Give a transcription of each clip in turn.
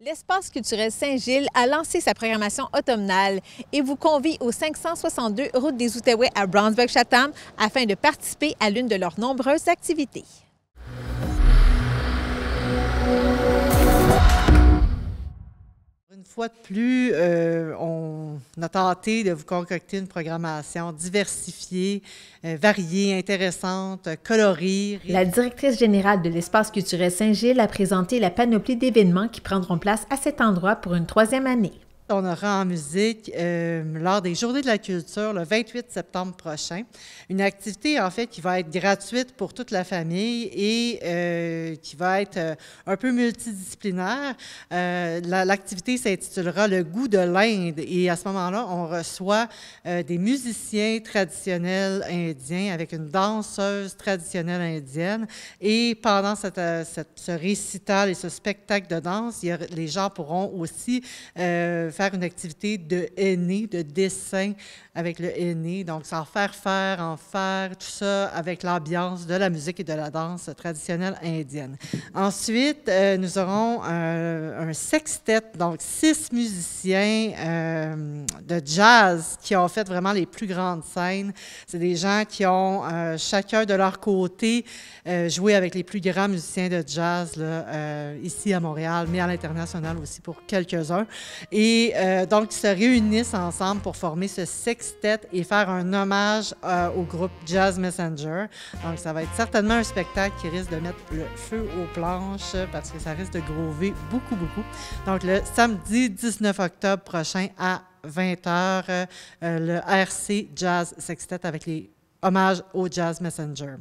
L'Espace culturel Saint-Gilles a lancé sa programmation automnale et vous convie au 562 route des Outaouais à Brownsburg-Chatham afin de participer à l'une de leurs nombreuses activités. Une fois de plus, on a tenté de vous concocter une programmation diversifiée, variée, intéressante, colorée. La directrice générale de l'Espace culturel Saint-Gilles a présenté la panoplie d'événements qui prendront place à cet endroit pour une troisième année. On aura en musique, lors des Journées de la culture, le 28 septembre prochain, une activité, en fait, qui va être gratuite pour toute la famille et qui va être un peu multidisciplinaire. L'activité s'intitulera « Le goût de l'Inde » et à ce moment-là, on reçoit des musiciens traditionnels indiens avec une danseuse traditionnelle indienne. Et pendant ce récital et ce spectacle de danse, les gens pourront aussi faire une activité de henné, de dessin avec le henné, donc s'en faire, en faire, tout ça avec l'ambiance de la musique et de la danse traditionnelle indienne. Ensuite, nous aurons un sextet, donc 6 musiciens de jazz qui ont fait vraiment les plus grandes scènes. C'est des gens qui ont chacun de leur côté joué avec les plus grands musiciens de jazz là, ici à Montréal, mais à l'international aussi pour quelques-uns. Et donc, ils se réunissent ensemble pour former ce sextet et faire un hommage au groupe Jazz Messenger. Donc, ça va être certainement un spectacle qui risque de mettre le feu aux planches parce que ça risque de groover beaucoup, beaucoup. Donc, le samedi 19 octobre prochain à 20h, le RC Jazz Sextet avec les hommages au Jazz Messenger.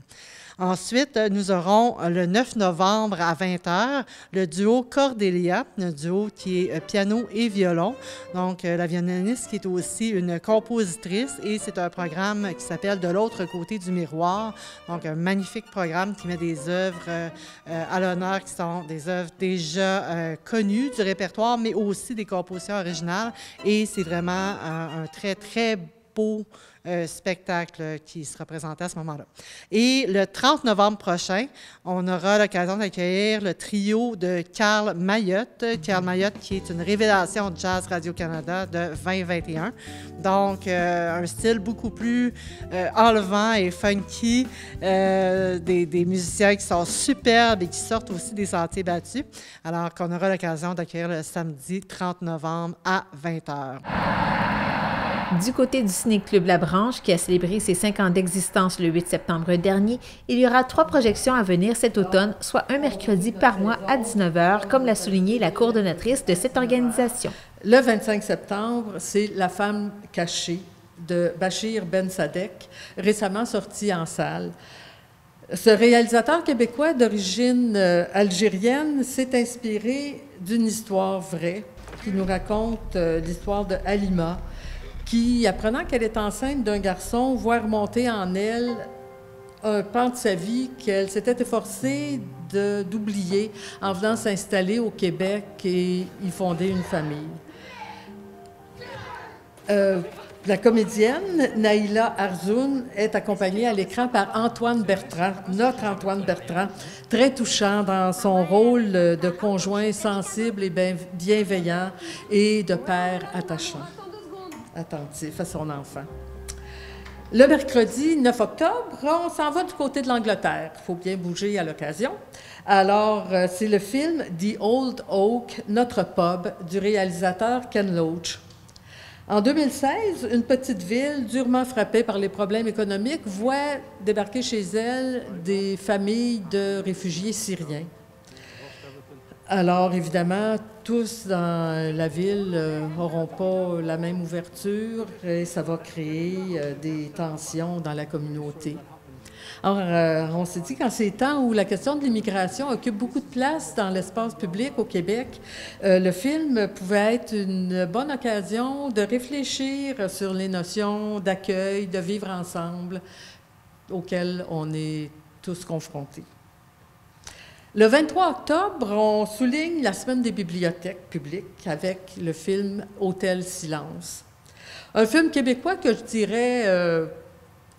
Ensuite, nous aurons le 9 novembre à 20h le duo Cordélia, un duo qui est piano et violon. Donc, la violoniste qui est aussi une compositrice et c'est un programme qui s'appelle « De l'autre côté du miroir ». Donc, un magnifique programme qui met des œuvres à l'honneur qui sont des œuvres déjà connues du répertoire, mais aussi des compositions originales. Et c'est vraiment un très, très beau spectacle qui sera présenté à ce moment-là. Et le 30 novembre prochain, on aura l'occasion d'accueillir le trio de Carl Mayotte. Carl Mayotte qui est une révélation de Jazz Radio-Canada de 2021. Donc, un style beaucoup plus enlevant et funky, des musiciens qui sont superbes et qui sortent aussi des sentiers battus. Alors qu'on aura l'occasion d'accueillir le samedi 30 novembre à 20h. Du côté du Ciné-Club La Branche, qui a célébré ses 5 ans d'existence le 8 septembre dernier, il y aura 3 projections à venir cet automne, soit un mercredi par mois à 19h, comme l'a souligné la coordonnatrice de cette organisation. Le 25 septembre, c'est La femme cachée de Bachir Ben Sadek, récemment sorti en salle. Ce réalisateur québécois d'origine algérienne s'est inspiré d'une histoire vraie qui nous raconte l'histoire de Halima, qui, apprenant qu'elle est enceinte d'un garçon, voit remonter en elle un pan de sa vie qu'elle s'était efforcée d'oublier en venant s'installer au Québec et y fonder une famille. La comédienne Naïla Arzoun est accompagnée à l'écran par Antoine Bertrand, notre Antoine Bertrand, très touchant dans son rôle de conjoint sensible et bienveillant et de père attachant, attentif à son enfant. Le mercredi 9 octobre, on s'en va du côté de l'Angleterre. Il faut bien bouger à l'occasion. Alors, c'est le film « The Old Oak, notre pub » du réalisateur Ken Loach. En 2016, une petite ville durement frappée par les problèmes économiques voit débarquer chez elle des familles de réfugiés syriens. Alors, évidemment, tous dans la ville n'auront pas la même ouverture et ça va créer des tensions dans la communauté. Alors, on s'est dit qu'en ces temps où la question de l'immigration occupe beaucoup de place dans l'espace public au Québec, le film pouvait être une bonne occasion de réfléchir sur les notions d'accueil, de vivre ensemble, auxquelles on est tous confrontés. Le 23 octobre, on souligne la Semaine des bibliothèques publiques avec le film « Hôtel Silence ». Un film québécois que je dirais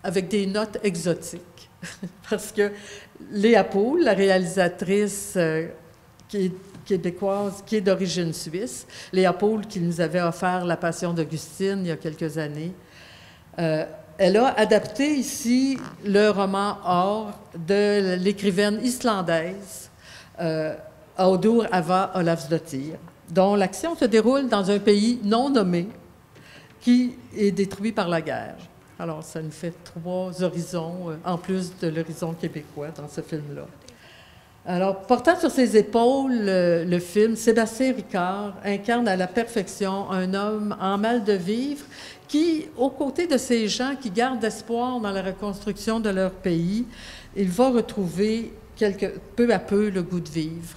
avec des notes exotiques, parce que Léa Poul, la réalisatrice qui est québécoise qui est d'origine suisse, Léopold, qui nous avait offert La Passion d'Augustine il y a quelques années. Elle a adapté ici le roman Or de l'écrivaine islandaise Audur Ava Olavsdottir, dont l'action se déroule dans un pays non nommé qui est détruit par la guerre. Alors, ça nous fait 3 horizons, en plus de l'horizon québécois dans ce film-là. Alors, portant sur ses épaules le film, Sébastien Ricard incarne à la perfection un homme en mal de vivre qui, aux côtés de ces gens qui gardent espoir dans la reconstruction de leur pays, il va retrouver peu à peu le goût de vivre.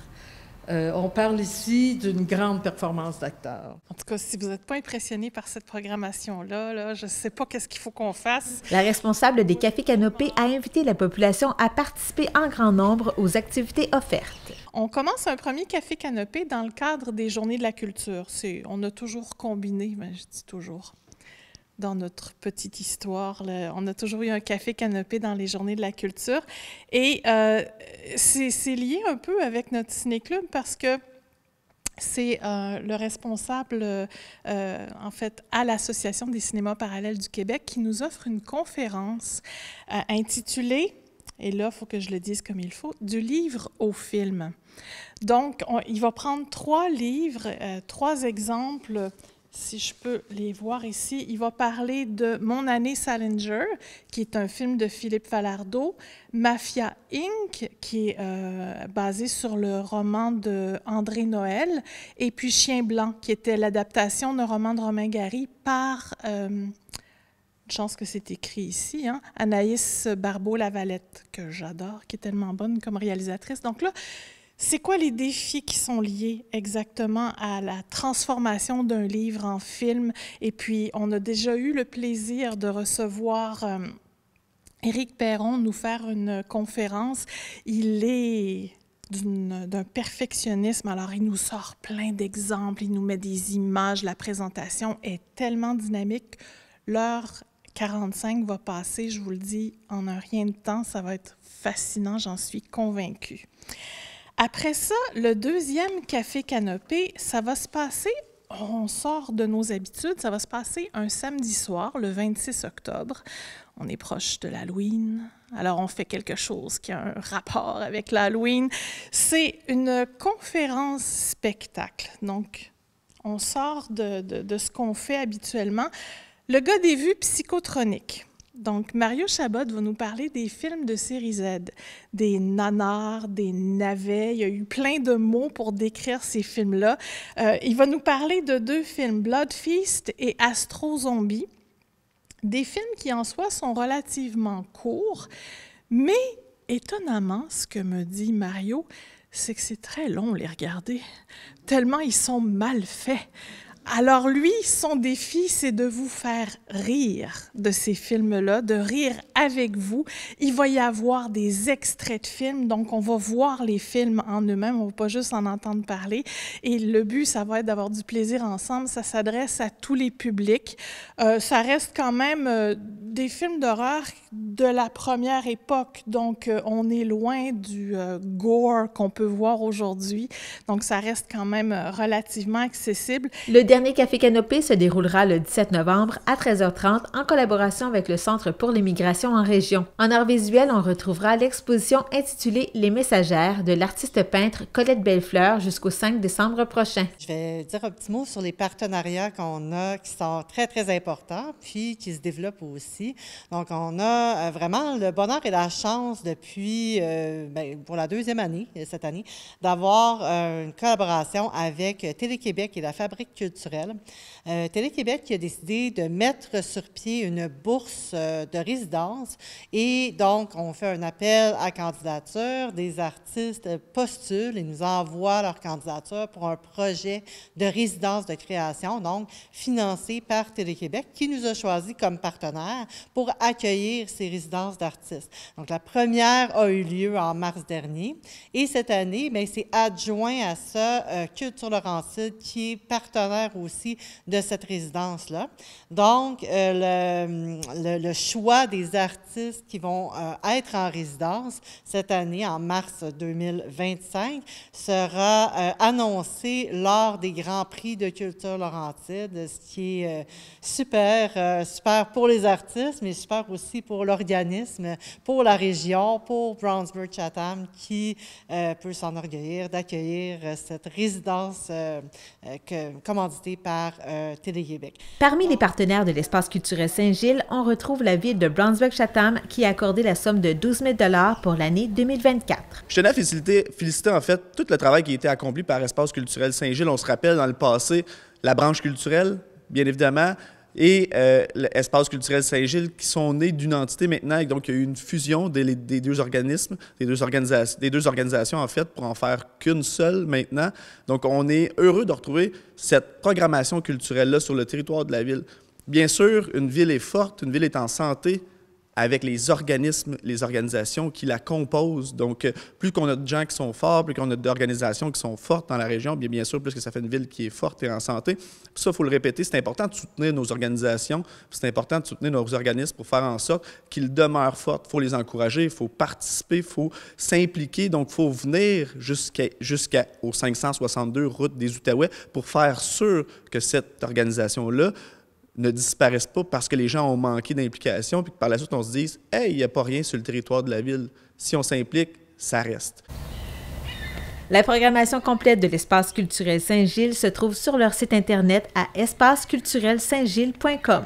On parle ici d'une grande performance d'acteur. En tout cas, si vous n'êtes pas impressionné par cette programmation-là, je ne sais pas qu'est-ce qu'il faut qu'on fasse. La responsable des Cafés Canopée a invité la population à participer en grand nombre aux activités offertes. On commence un premier Café Canopée dans le cadre des Journées de la culture. On a toujours combiné, mais je dis toujours, dans notre petite histoire, on a toujours eu un Café Canopée dans les Journées de la culture. Et c'est lié un peu avec notre ciné-club parce que c'est le responsable, en fait, à l'Association des cinémas parallèles du Québec qui nous offre une conférence intitulée, et là, il faut que je le dise comme il faut, « Du livre au film ». Donc, il va prendre 3 livres, 3 exemples. Si je peux les voir ici, il va parler de Mon année Salinger, qui est un film de Philippe Falardeau, Mafia Inc., qui est basé sur le roman de André Noël, et puis Chien blanc, qui était l'adaptation d'un roman de Romain Gary par, une chance que c'est écrit ici, hein, Anaïs Barbeau-Lavalette, que j'adore, qui est tellement bonne comme réalisatrice. Donc là, c'est quoi les défis qui sont liés exactement à la transformation d'un livre en film? Et puis, on a déjà eu le plaisir de recevoir Éric Perron nous faire une conférence. Il est d'un perfectionnisme, alors il nous sort plein d'exemples, il nous met des images, la présentation est tellement dynamique. L'heure 45 va passer, je vous le dis, en un rien de temps, ça va être fascinant, j'en suis convaincue. Après ça, le deuxième Café Canopée, ça va se passer, on sort de nos habitudes, ça va se passer un samedi soir, le 26 octobre. On est proche de l'Halloween, alors on fait quelque chose qui a un rapport avec l'Halloween. C'est une conférence spectacle, donc on sort de ce qu'on fait habituellement. Le gars des vues psychotroniques. Donc, Mario Chabot va nous parler des films de série Z, des nanars, des navets. Il y a eu plein de mots pour décrire ces films-là. Il va nous parler de 2 films, Blood Feast et Astro Zombie. Des films qui, en soi, sont relativement courts, mais étonnamment, ce que me dit Mario, c'est que c'est très long les regarder, tellement ils sont mal faits. Alors lui, son défi, c'est de vous faire rire de ces films-là, de rire avec vous. Il va y avoir des extraits de films, donc on va voir les films en eux-mêmes, on ne va pas juste en entendre parler. Et le but, ça va être d'avoir du plaisir ensemble. Ça s'adresse à tous les publics. Ça reste quand même des films d'horreur de la première époque, donc on est loin du gore qu'on peut voir aujourd'hui. Donc ça reste quand même relativement accessible. Le dernier Café Canopée se déroulera le 17 novembre à 13h30 en collaboration avec le Centre pour l'immigration en région. En art visuel, on retrouvera l'exposition intitulée Les Messagères de l'artiste peintre Colette Bellefleur jusqu'au 5 décembre prochain. Je vais dire un petit mot sur les partenariats qu'on a qui sont très, très importants puis qui se développent aussi. Donc, on a vraiment le bonheur et la chance depuis, pour la 2e année, cette année, d'avoir une collaboration avec Télé-Québec et la Fabrique culturelle. Télé-Québec qui a décidé de mettre sur pied une bourse de résidence et donc on fait un appel à candidature. Des artistes postulent et nous envoient leur candidature pour un projet de résidence de création, donc financé par Télé-Québec qui nous a choisi comme partenaire pour accueillir ces résidences d'artistes. Donc la première a eu lieu en mars dernier et cette année, c'est adjoint à ça Culture Laurentide qui est partenaire aussi de cette résidence-là. Donc, le choix des artistes qui vont être en résidence cette année, en mars 2025, sera annoncé lors des Grands Prix de culture Laurentide, ce qui est super pour les artistes, mais super aussi pour l'organisme, pour la région, pour Brownsburg-Chatham, qui peut s'enorgueillir d'accueillir cette résidence commanditée par Télé-Québec. Parmi les partenaires de l'Espace culturel Saint-Gilles, on retrouve la ville de Brownsburg-Chatham qui a accordé la somme de 12 000 $ pour l'année 2024. Je tenais à féliciter en fait tout le travail qui a été accompli par Espace culturel Saint-Gilles. On se rappelle dans le passé la branche culturelle, bien évidemment, et l'Espace culturel Saint-Gilles qui sont nés d'une entité maintenant. Et donc, il y a eu une fusion des deux organismes, des deux organisations en fait, pour en faire qu'une seule maintenant. Donc, on est heureux de retrouver cette programmation culturelle-là sur le territoire de la ville. Bien sûr, une ville est forte, une ville est en santé avec les organismes, les organisations qui la composent. Donc, plus qu'on a de gens qui sont forts, plus qu'on a d'organisations qui sont fortes dans la région, bien sûr, plus que ça fait une ville qui est forte et en santé. Puis ça, il faut le répéter, c'est important de soutenir nos organisations, c'est important de soutenir nos organismes pour faire en sorte qu'ils demeurent forts. Il faut les encourager, il faut participer, il faut s'impliquer. Donc, il faut venir jusqu'aux 562 routes des Outaouais pour faire sûr que cette organisation-là ne disparaissent pas parce que les gens ont manqué d'implication, puis que par la suite, on se dise « Hey, il n'y a pas rien sur le territoire de la ville. Si on s'implique, ça reste. » La programmation complète de l'Espace culturel Saint-Gilles se trouve sur leur site Internet à espaceculturelsaintgilles.com.